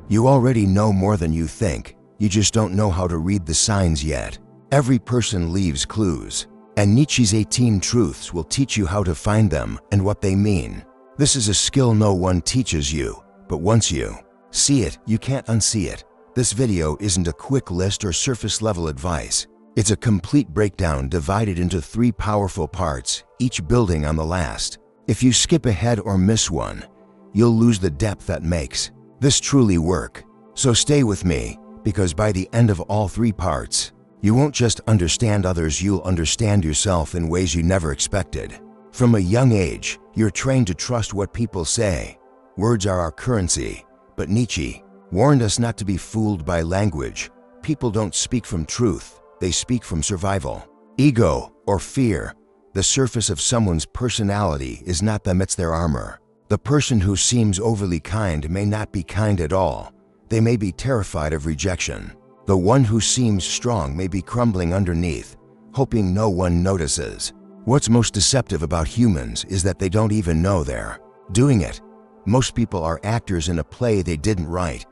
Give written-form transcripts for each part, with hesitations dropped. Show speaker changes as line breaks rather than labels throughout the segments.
You already know more than you think, you just don't know how to read the signs yet. Every person leaves clues, and Nietzsche's 18 truths will teach you how to find them and what they mean. This is a skill no one teaches you, but once you see it, you can't unsee it. This video isn't a quick list or surface-level advice. It's a complete breakdown divided into 3 powerful parts, each building on the last. If you skip ahead or miss one, you'll lose the depth that makes this truly work. So stay with me, because by the end of all 3 parts, you won't just understand others, you'll understand yourself in ways you never expected. From a young age, you're trained to trust what people say. Words are our currency, but Nietzsche warned us not to be fooled by language. People don't speak from truth, they speak from survival. Ego, or fear, the surface of someone's personality, is not them, it's their armor. The person who seems overly kind may not be kind at all. They may be terrified of rejection. The one who seems strong may be crumbling underneath, hoping no one notices. What's most deceptive about humans is that they don't even know they're doing it. Most people are actors in a play they didn't write.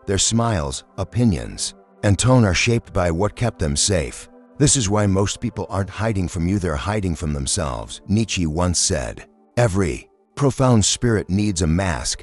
Their smiles, opinions, and tone are shaped by what kept them safe. This is why most people aren't hiding from you, they're hiding from themselves. Nietzsche once said, "Every profound spirit needs a mask,"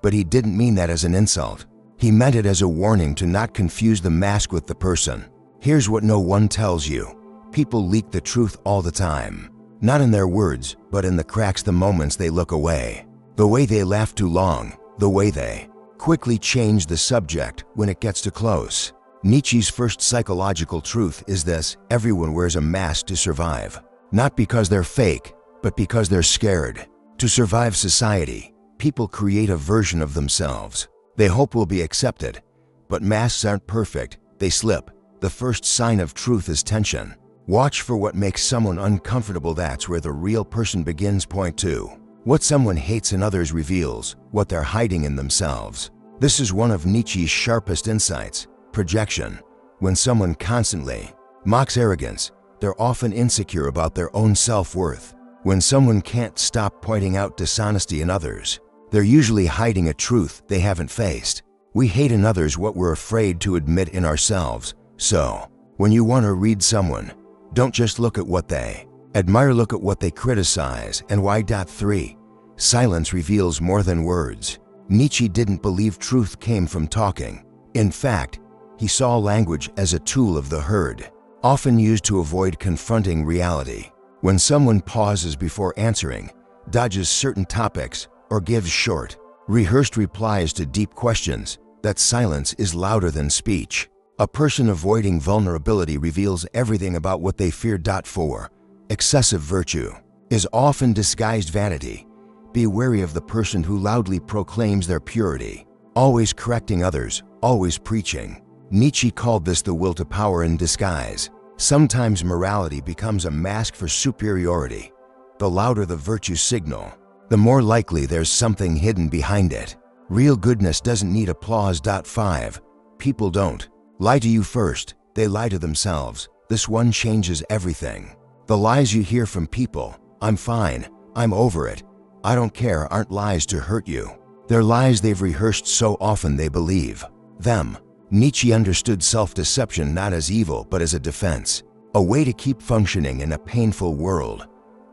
but he didn't mean that as an insult. He meant it as a warning to not confuse the mask with the person. Here's what no one tells you. People leak the truth all the time. Not in their words, but in the cracks, the moments they look away. The way they laugh too long, the way they quickly change the subject when it gets too close. Nietzsche's first psychological truth is this: everyone wears a mask to survive. Not because they're fake, but because they're scared. To survive society, people create a version of themselves they hope will be accepted. But masks aren't perfect, they slip. The first sign of truth is tension. Watch for what makes someone uncomfortable, that's where the real person begins. Point 2. What someone hates in others reveals what they're hiding in themselves. This is one of Nietzsche's sharpest insights: projection. When someone constantly mocks arrogance, they're often insecure about their own self-worth. When someone can't stop pointing out dishonesty in others, they're usually hiding a truth they haven't faced. We hate in others what we're afraid to admit in ourselves. So, when you want to read someone, don't just look at what they admire, look at what they criticize and why. 3. Silence reveals more than words. Nietzsche didn't believe truth came from talking. In fact, he saw language as a tool of the herd, often used to avoid confronting reality. When someone pauses before answering, dodges certain topics, or gives short, rehearsed replies to deep questions, that silence is louder than speech. A person avoiding vulnerability reveals everything about what they fear. 4. Excessive virtue is often disguised vanity. Be wary of the person who loudly proclaims their purity, always correcting others, always preaching. Nietzsche called this the will to power in disguise. Sometimes morality becomes a mask for superiority. The louder the virtue signal, the more likely there's something hidden behind it. Real goodness doesn't need applause. 5. People don't lie to you first, they lie to themselves. This one changes everything. The lies you hear from people, "I'm fine, I'm over it, I don't care," aren't lies to hurt you. They're lies they've rehearsed so often they believe them. Nietzsche understood self-deception not as evil but as a defense, a way to keep functioning in a painful world.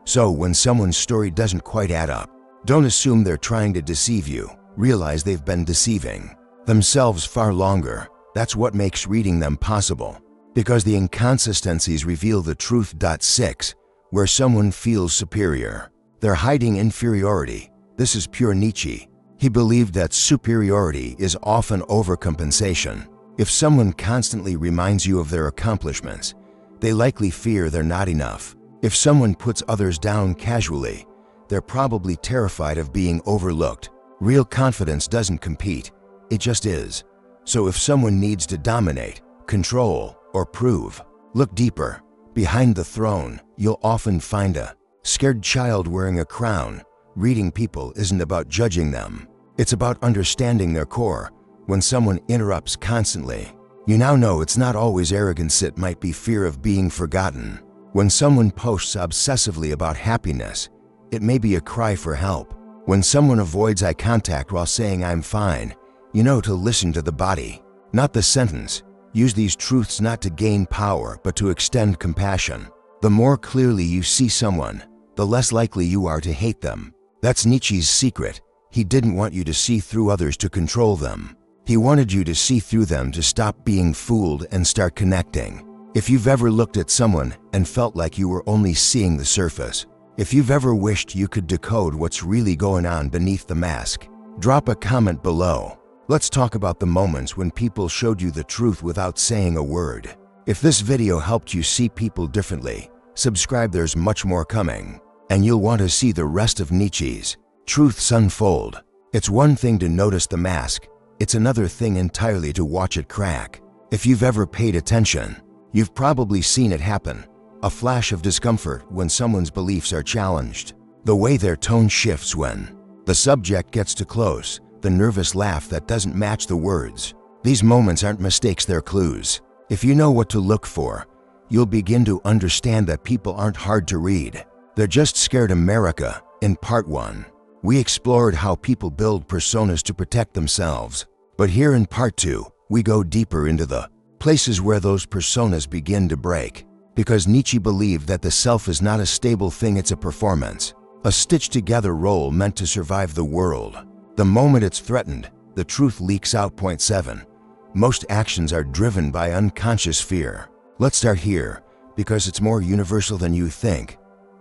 So when someone's story doesn't quite add up, don't assume they're trying to deceive you. Realize they've been deceiving themselves far longer. That's what makes reading them possible, because the inconsistencies reveal the truth. 6. Where someone feels superior, they're hiding inferiority. This is pure Nietzsche. He believed that superiority is often overcompensation. If someone constantly reminds you of their accomplishments, they likely fear they're not enough. If someone puts others down casually, they're probably terrified of being overlooked. Real confidence doesn't compete, it just is. So if someone needs to dominate, control, or prove, look deeper. Behind the throne, you'll often find a scared child wearing a crown. Reading people isn't about judging them, it's about understanding their core. When someone interrupts constantly, you now know it's not always arrogance, it might be fear of being forgotten. When someone posts obsessively about happiness, it may be a cry for help. When someone avoids eye contact while saying "I'm fine," You know to listen to the body, not the sentence. Use these truths not to gain power, but to extend compassion. The more clearly you see someone, the less likely you are to hate them. That's Nietzsche's secret. He didn't want you to see through others to control them. He wanted you to see through them to stop being fooled and start connecting. If you've ever looked at someone and felt like you were only seeing the surface, if you've ever wished you could decode what's really going on beneath the mask, drop a comment below. Let's talk about the moments when people showed you the truth without saying a word. If this video helped you see people differently, subscribe, there's much more coming. And you'll want to see the rest of Nietzsche's truths unfold. It's one thing to notice the mask, it's another thing entirely to watch it crack. If you've ever paid attention, you've probably seen it happen. A flash of discomfort when someone's beliefs are challenged. The way their tone shifts when the subject gets too close. The nervous laugh that doesn't match the words. These moments aren't mistakes, they're clues. If you know what to look for, you'll begin to understand that people aren't hard to read. They're just scared. America. In part 1, we explored how people build personas to protect themselves. But here in part 2, we go deeper into the places where those personas begin to break. Because Nietzsche believed that the self is not a stable thing, it's a performance. A stitched together role meant to survive the world. The moment it's threatened, the truth leaks out. Point 7. Most actions are driven by unconscious fear. Let's start here, because it's more universal than you think.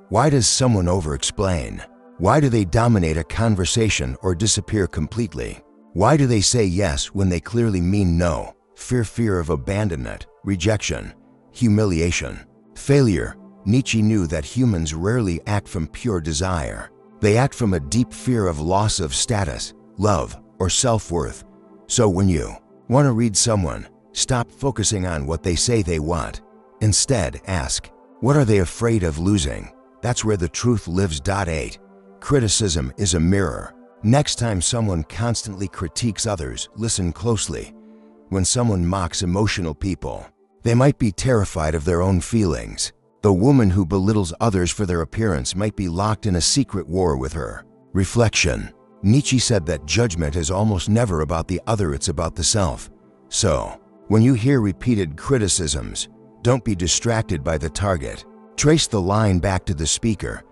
Why does someone over-explain? Why do they dominate a conversation or disappear completely? Why do they say yes when they clearly mean no? Fear of abandonment, rejection, humiliation, failure. Nietzsche knew that humans rarely act from pure desire. They act from a deep fear of loss of status, love, or self-worth. So when you want to read someone, stop focusing on what they say they want. Instead, ask, what are they afraid of losing? That's where the truth lives. 8. Criticism is a mirror. Next time someone constantly critiques others, listen closely. When someone mocks emotional people, they might be terrified of their own feelings. The woman who belittles others for their appearance might be locked in a secret war with her. Reflection. Nietzsche said that judgment is almost never about the other, it's about the self. So, when you hear repeated criticisms, don't be distracted by the target. Trace the line back to the speaker.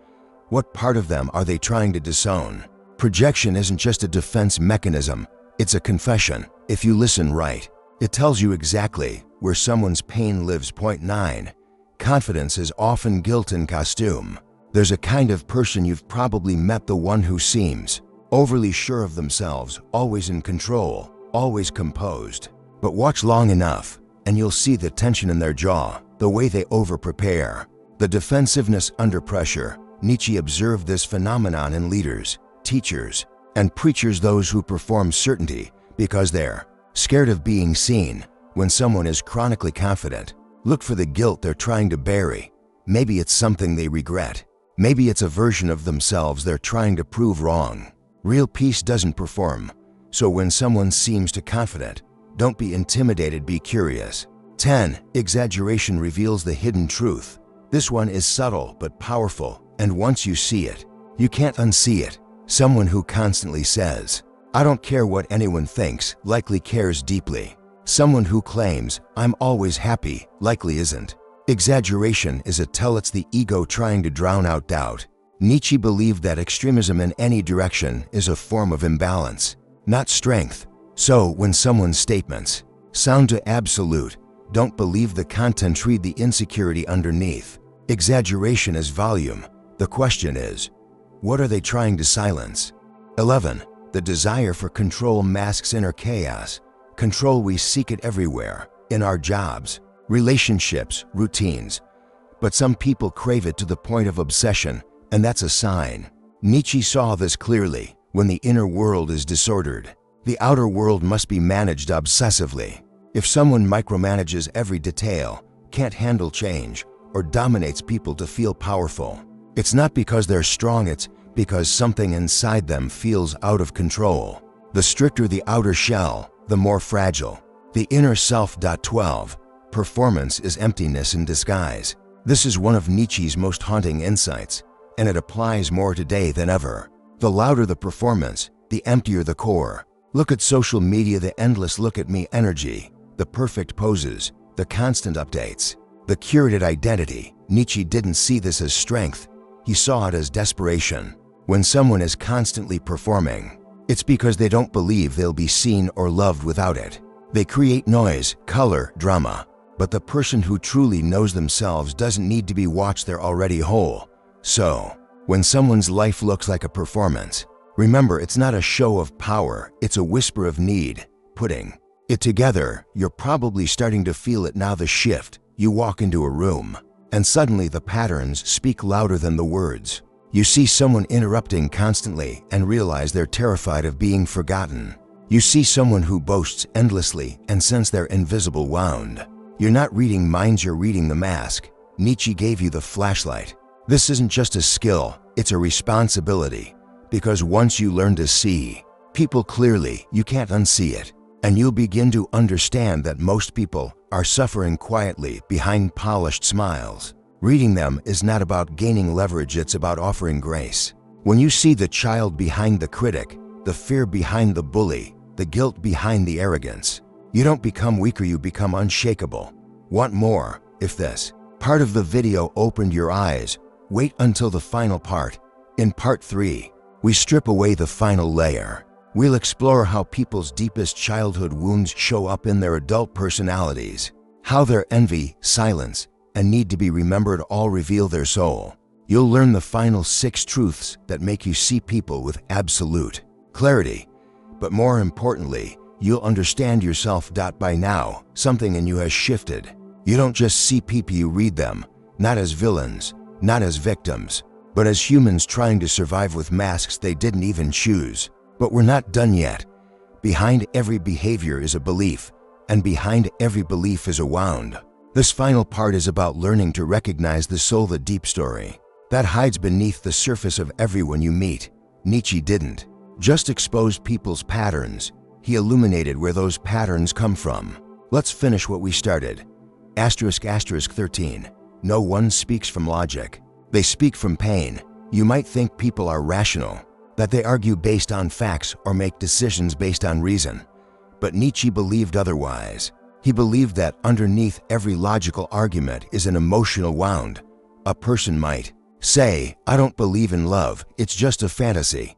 What part of them are they trying to disown? Projection isn't just a defense mechanism, it's a confession. If you listen right, it tells you exactly where someone's pain lives. Point 9. Confidence is often guilt in costume. There's a kind of person you've probably met, the one who seems overly sure of themselves, always in control, always composed. But watch long enough, and you'll see the tension in their jaw, the way they over-prepare, the defensiveness under pressure. Nietzsche observed this phenomenon in leaders, teachers, and preachers, those who perform certainty because they're scared of being seen. When someone is chronically confident, look for the guilt they're trying to bury. Maybe it's something they regret. Maybe it's a version of themselves they're trying to prove wrong. Real peace doesn't perform. So when someone seems too confident, don't be intimidated, be curious. 10. Exaggeration reveals the hidden truth. This one is subtle but powerful, and once you see it, you can't unsee it. Someone who constantly says, "I don't care what anyone thinks," likely cares deeply. Someone who claims, "I'm always happy," likely isn't. Exaggeration is a tell, it's the ego trying to drown out doubt. Nietzsche believed that extremism in any direction is a form of imbalance, not strength. So when someone's statements sound too absolute, don't believe the content, read the insecurity underneath. Exaggeration is volume. The question is, what are they trying to silence? 11. The desire for control masks inner chaos. Control, we seek it everywhere, in our jobs, relationships, routines. But some people crave it to the point of obsession, and that's a sign. Nietzsche saw this clearly. When the inner world is disordered, the outer world must be managed obsessively. If someone micromanages every detail, can't handle change, or dominates people to feel powerful, it's not because they're strong, it's because something inside them feels out of control. The stricter the outer shell, the more fragile the inner self. 12. Performance is emptiness in disguise. This is one of Nietzsche's most haunting insights, and it applies more today than ever. The louder the performance, the emptier the core. Look at social media, the endless look at me energy, the perfect poses, the constant updates, the curated identity. Nietzsche didn't see this as strength, he saw it as desperation. When someone is constantly performing, it's because they don't believe they'll be seen or loved without it. They create noise, color, drama. But the person who truly knows themselves doesn't need to be watched, they're already whole. So, when someone's life looks like a performance, remember it's not a show of power, it's a whisper of need. Putting it together, you're probably starting to feel it now. The shift, you walk into a room, and suddenly the patterns speak louder than the words. You see someone interrupting constantly and realize they're terrified of being forgotten. You see someone who boasts endlessly and sense they're invisible wound. You're not reading minds, you're reading the mask. Nietzsche gave you the flashlight. This isn't just a skill, it's a responsibility. Because once you learn to see people clearly, you can't unsee it. And you'll begin to understand that most people are suffering quietly behind polished smiles. Reading them is not about gaining leverage, it's about offering grace. When you see the child behind the critic, the fear behind the bully, the guilt behind the arrogance, you don't become weaker, you become unshakable. Want more? If this part of the video opened your eyes, wait until the final part. In part 3, we strip away the final layer. We'll explore how people's deepest childhood wounds show up in their adult personalities, how their envy, silence, and need to be remembered all reveal their soul. You'll learn the final 6 truths that make you see people with absolute clarity. But more importantly, you'll understand yourself. By now, something in you has shifted. You don't just see people, you read them, not as villains, not as victims, but as humans trying to survive with masks they didn't even choose. But we're not done yet. Behind every behavior is a belief, and behind every belief is a wound. This final part is about learning to recognize the soul, the deep story that hides beneath the surface of everyone you meet. Nietzsche didn't just expose people's patterns, he illuminated where those patterns come from. Let's finish what we started. *** 13. No one speaks from logic. They speak from pain. You might think people are rational, that they argue based on facts or make decisions based on reason. But Nietzsche believed otherwise. He believed that underneath every logical argument is an emotional wound. A person might say, "I don't believe in love, it's just a fantasy."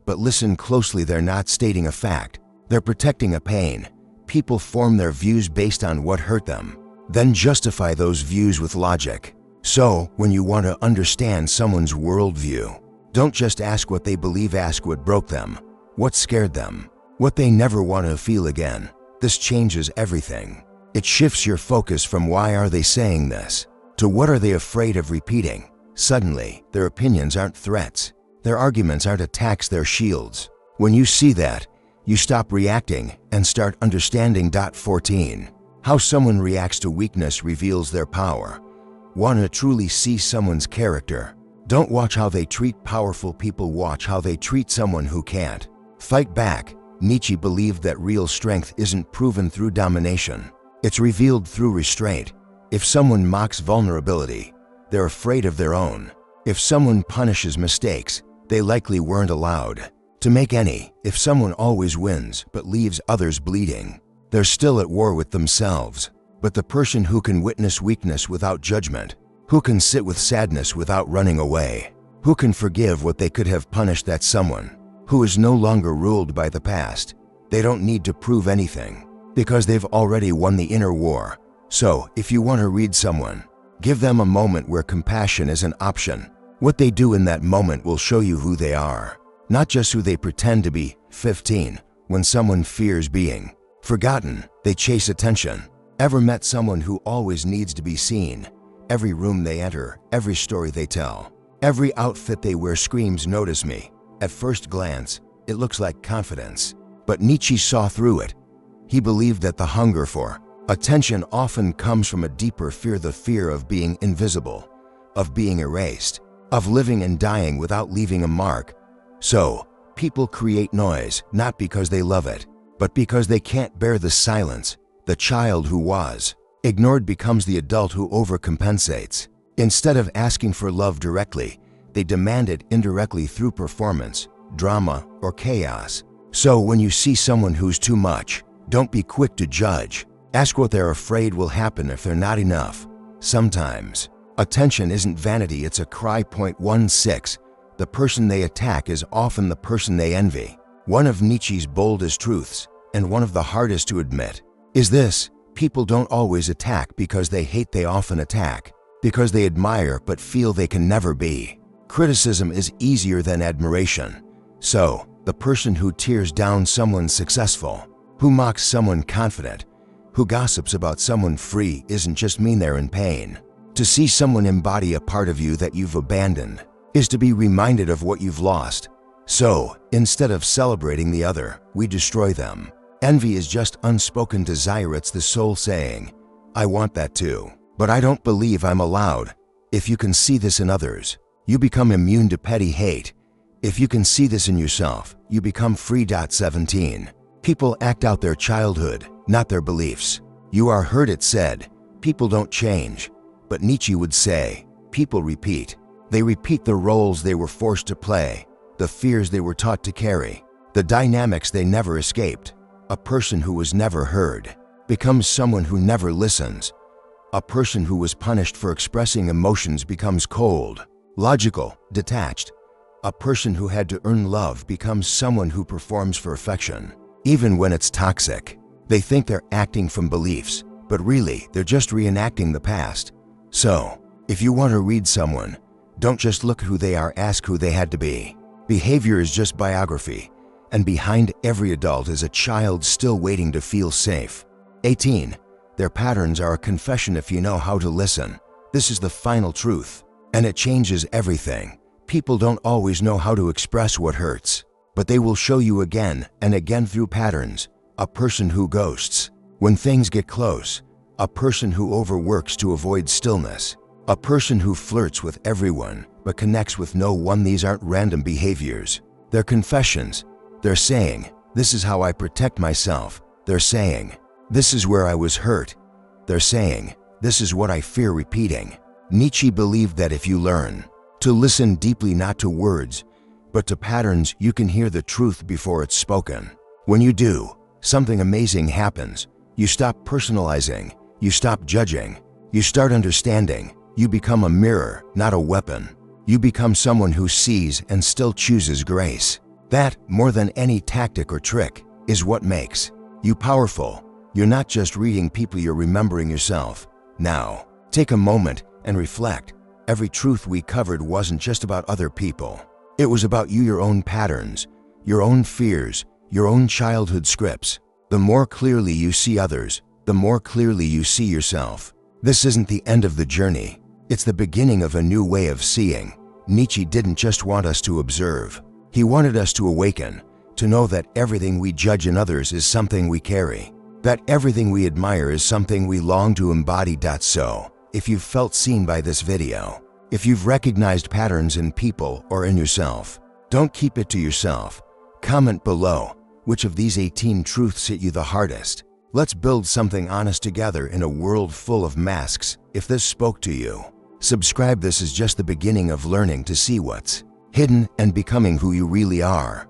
But listen closely, they're not stating a fact. They're protecting a pain. People form their views based on what hurt them, then justify those views with logic. So, when you want to understand someone's worldview, don't just ask what they believe, ask what broke them, what scared them, what they never want to feel again. This changes everything. It shifts your focus from why are they saying this to what are they afraid of repeating. Suddenly, their opinions aren't threats. Their arguments aren't attacks, they're shields. When you see that, you stop reacting and start understanding. 14. How someone reacts to weakness reveals their power. Want to truly see someone's character? Don't watch how they treat powerful people, watch how they treat someone who can't fight back. Nietzsche believed that real strength isn't proven through domination. It's revealed through restraint. If someone mocks vulnerability, they're afraid of their own. If someone punishes mistakes, they likely weren't allowed to make any. If someone always wins but leaves others bleeding, they're still at war with themselves. But the person who can witness weakness without judgment, who can sit with sadness without running away, who can forgive what they could have punished, that's someone who is no longer ruled by the past. They don't need to prove anything because they've already won the inner war. So, if you want to read someone, give them a moment where compassion is an option. What they do in that moment will show you who they are, not just who they pretend to be. 15. When someone fears being forgotten, they chase attention. Ever met someone who always needs to be seen? Every room they enter, every story they tell, every outfit they wear screams, "Notice me." At first glance, it looks like confidence, but Nietzsche saw through it. He believed that the hunger for attention often comes from a deeper fear, the fear of being invisible, of being erased, of living and dying without leaving a mark. So, people create noise, not because they love it, but because they can't bear the silence. The child who was ignored becomes the adult who overcompensates. Instead of asking for love directly, they demand it indirectly through performance, drama, or chaos. So when you see someone who's too much, don't be quick to judge. Ask what they're afraid will happen if they're not enough. Sometimes, attention isn't vanity, it's a cry. 16. The person they attack is often the person they envy. One of Nietzsche's boldest truths, and one of the hardest to admit, is this: people don't always attack because they hate, they often attack because they admire but feel they can never be. Criticism is easier than admiration. So, the person who tears down someone successful, who mocks someone confident, who gossips about someone free isn't just mean they're in pain. To see someone embody a part of you that you've abandoned is to be reminded of what you've lost. So, instead of celebrating the other, we destroy them. Envy is just unspoken desire. It's the soul saying, I want that too, but I don't believe I'm allowed. If you can see this in others, you become immune to petty hate. If you can see this in yourself, you become free. 17. People act out their childhood, not their beliefs. You are heard it said, people don't change. But Nietzsche would say, people repeat. They repeat the roles they were forced to play, the fears they were taught to carry, the dynamics they never escaped. A person who was never heard becomes someone who never listens. A person who was punished for expressing emotions becomes cold, logical, detached. A person who had to earn love becomes someone who performs for affection, even when it's toxic. They think they're acting from beliefs, but really they're just reenacting the past. So, if you want to read someone, don't just look who they are, ask who they had to be. Behavior is just biography, and behind every adult is a child still waiting to feel safe. 18. Their patterns are a confession if you know how to listen. This is the final truth, and it changes everything. People don't always know how to express what hurts, but they will show you again and again through patterns. A person who ghosts when things get close. A person who overworks to avoid stillness. A person who flirts with everyone but connects with no one. These aren't random behaviors. They're confessions. They're saying, this is how I protect myself. They're saying, this is where I was hurt. They're saying, this is what I fear repeating. Nietzsche believed that if you learn to listen deeply, not to words, but to patterns, you can hear the truth before it's spoken. When you do, something amazing happens. You stop personalizing. You stop judging. You start understanding. You become a mirror, not a weapon. You become someone who sees and still chooses grace. That, more than any tactic or trick, is what makes you powerful. You're not just reading people, you're remembering yourself. Now, take a moment and reflect. Every truth we covered wasn't just about other people. It was about you, your own patterns, your own fears, your own childhood scripts. The more clearly you see others, the more clearly you see yourself. This isn't the end of the journey. It's the beginning of a new way of seeing. Nietzsche didn't just want us to observe. He wanted us to awaken, to know that everything we judge in others is something we carry, that everything we admire is something we long to embody. So, if you've felt seen by this video, if you've recognized patterns in people or in yourself, don't keep it to yourself. Comment below which of these 18 truths hit you the hardest. Let's build something honest together in a world full of masks. If this spoke to you, subscribe. This is just the beginning of learning to see what's hidden and becoming who you really are.